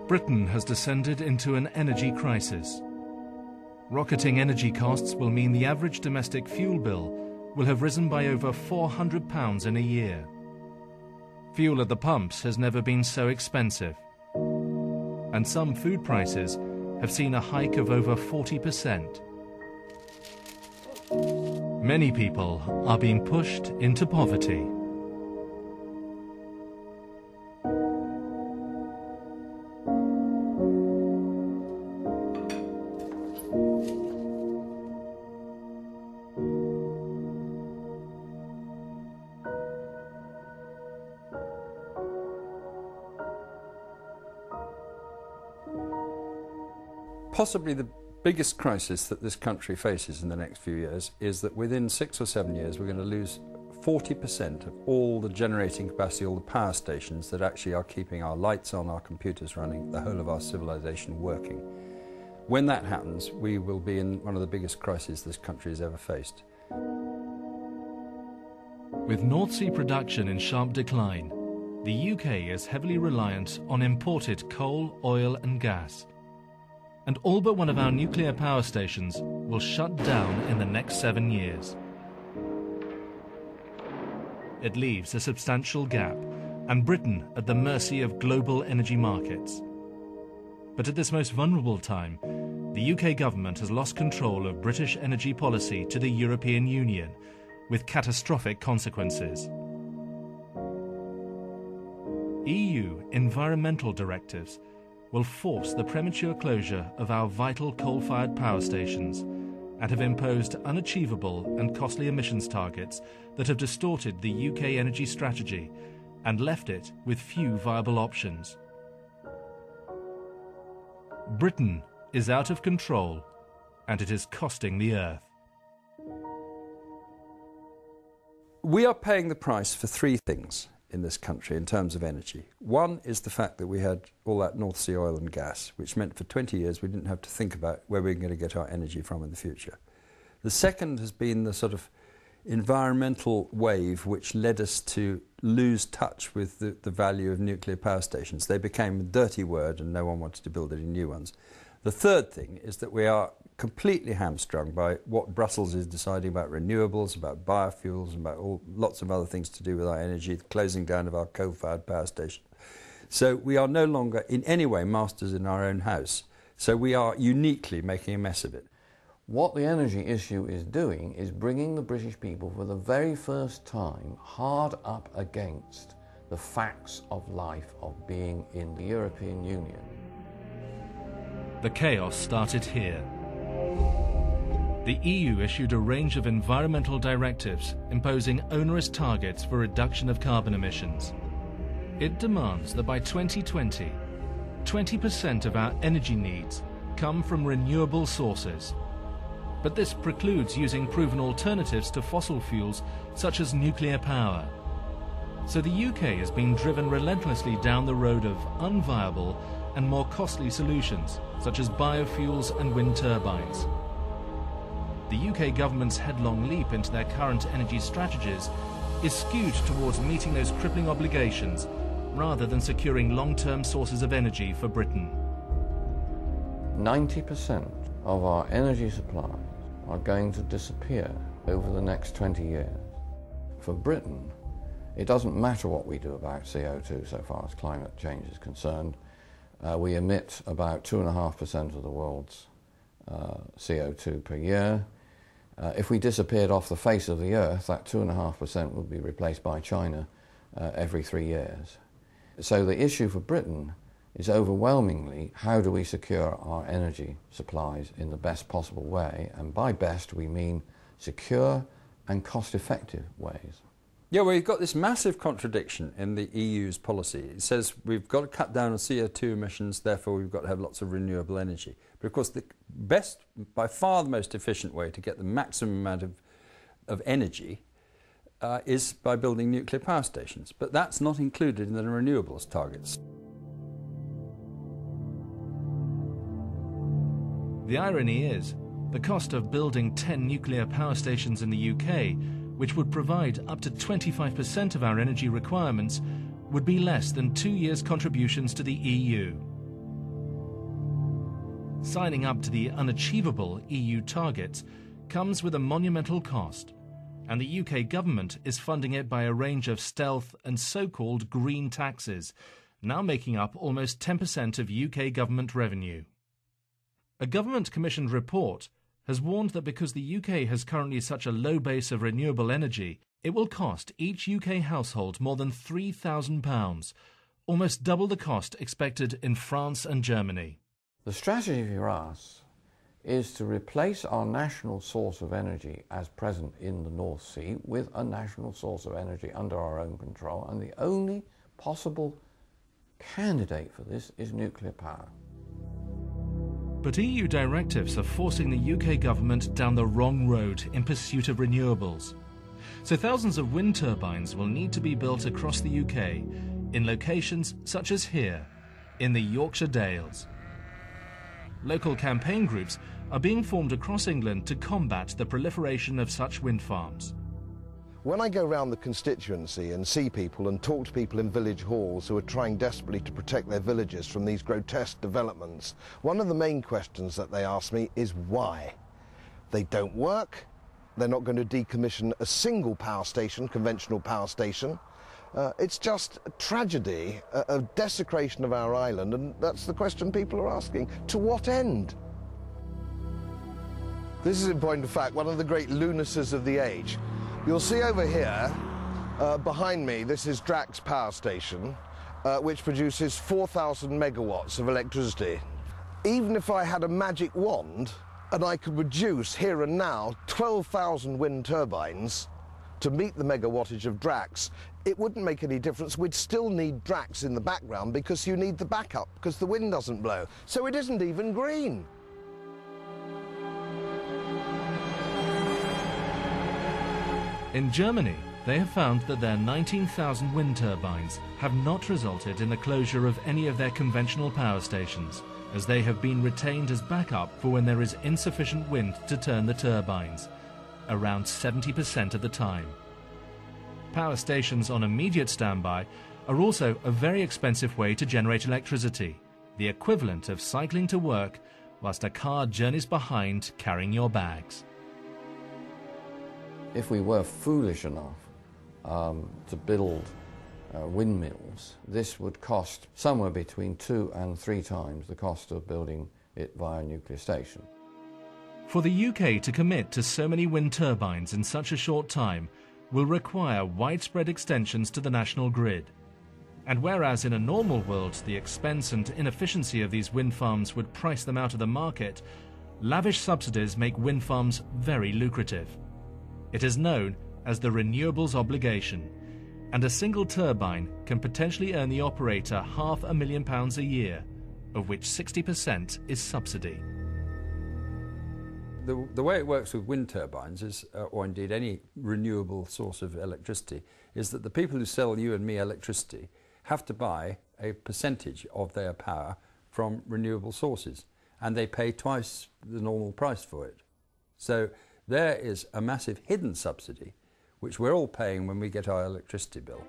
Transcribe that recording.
Britain has descended into an energy crisis. Rocketing energy costs will mean the average domestic fuel bill will have risen by over £400 in a year. Fuel at the pumps has never been so expensive. And some food prices have seen a hike of over 40%. Many people are being pushed into poverty. Possibly the biggest crisis that this country faces in the next few years is that within 6 or 7 years we're going to lose 40% of all the generating capacity, all the power stations that actually are keeping our lights on, our computers running, the whole of our civilization working. When that happens, we will be in one of the biggest crises this country has ever faced. With North Sea production in sharp decline, the UK is heavily reliant on imported coal, oil and gas. And all but one of our nuclear power stations will shut down in the next 7 years. It leaves a substantial gap, and Britain at the mercy of global energy markets. But at this most vulnerable time, the UK government has lost control of British energy policy to the European Union, with catastrophic consequences. EU environmental directives will force the premature closure of our vital coal-fired power stations and have imposed unachievable and costly emissions targets that have distorted the UK energy strategy and left it with few viable options. Britain is out of control, and it is costing the earth. We are paying the price for three things in this country in terms of energy. One is the fact that we had all that North Sea oil and gas, which meant for 20 years we didn't have to think about where we were going to get our energy from in the future. The second has been the sort of environmental wave which led us to lose touch with the value of nuclear power stations. They became a dirty word and no one wanted to build any new ones. The third thing is that we are completely hamstrung by what Brussels is deciding about renewables, about biofuels, about lots of other things to do with our energy, the closing down of our coal-fired power station. So we are no longer in any way masters in our own house. So we are uniquely making a mess of it. What the energy issue is doing is bringing the British people for the very first time hard up against the facts of life of being in the European Union. The chaos started here. The EU issued a range of environmental directives imposing onerous targets for reduction of carbon emissions. It demands that by 2020, 20% of our energy needs come from renewable sources. But this precludes using proven alternatives to fossil fuels such as nuclear power. So the UK is being driven relentlessly down the road of unviable and more costly solutions such as biofuels and wind turbines. The UK government's headlong leap into their current energy strategies is skewed towards meeting those crippling obligations rather than securing long-term sources of energy for Britain. 90% of our energy supplies are going to disappear over the next 20 years. For Britain, it doesn't matter what we do about CO2 so far as climate change is concerned. We emit about 2.5% of the world's CO2 per year. If we disappeared off the face of the earth, that 2.5% would be replaced by China every 3 years. So the issue for Britain is overwhelmingly how do we secure our energy supplies in the best possible way, and by best we mean secure and cost-effective ways. Yeah, well, you've got this massive contradiction in the EU's policy. It says we've got to cut down on CO2 emissions, therefore we've got to have lots of renewable energy. But of course the best, by far the most efficient way to get the maximum amount of energy is by building nuclear power stations. But that's not included in the renewables targets. The irony is, the cost of building 10 nuclear power stations in the UK, which would provide up to 25% of our energy requirements, would be less than 2 years' contributions to the EU. Signing up to the unachievable EU targets comes with a monumental cost, and the UK government is funding it by a range of stealth and so-called green taxes, now making up almost 10% of UK government revenue. A government-commissioned report has warned that because the UK has currently such a low base of renewable energy, it will cost each UK household more than £3,000, almost double the cost expected in France and Germany. The strategy for us is to replace our national source of energy as present in the North Sea with a national source of energy under our own control, and the only possible candidate for this is nuclear power. But EU directives are forcing the UK government down the wrong road in pursuit of renewables. So thousands of wind turbines will need to be built across the UK in locations such as here, in the Yorkshire Dales. Local campaign groups are being formed across England to combat the proliferation of such wind farms. When I go around the constituency and see people and talk to people in village halls who are trying desperately to protect their villages from these grotesque developments, one of the main questions that they ask me is why. They don't work, they're not going to decommission a single power station, conventional power station. It's just a tragedy, a desecration of our island, and that's the question people are asking. To what end? This is, in point of fact, one of the great lunacies of the age. You'll see over here, behind me, this is Drax Power Station, which produces 4,000 megawatts of electricity. Even if I had a magic wand and I could produce here and now 12,000 wind turbines to meet the megawattage of Drax, it wouldn't make any difference. We'd still need Drax in the background because you need the backup, because the wind doesn't blow. So it isn't even green. In Germany, they have found that their 19,000 wind turbines have not resulted in the closure of any of their conventional power stations, as they have been retained as backup for when there is insufficient wind to turn the turbines, around 70% of the time. Power stations on immediate standby are also a very expensive way to generate electricity, the equivalent of cycling to work whilst a car journeys behind carrying your bags. If we were foolish enough to build windmills, this would cost somewhere between 2 and 3 times the cost of building it via a nuclear station. For the UK to commit to so many wind turbines in such a short time will require widespread extensions to the national grid. And whereas in a normal world the expense and inefficiency of these wind farms would price them out of the market, lavish subsidies make wind farms very lucrative. It is known as the renewables obligation, and a single turbine can potentially earn the operator £500,000 a year, of which 60% is subsidy. The way it works with wind turbines is, or indeed any renewable source of electricity, is that the people who sell you and me electricity have to buy a percentage of their power from renewable sources, and they pay twice the normal price for it. So there is a massive hidden subsidy which we're all paying when we get our electricity bill.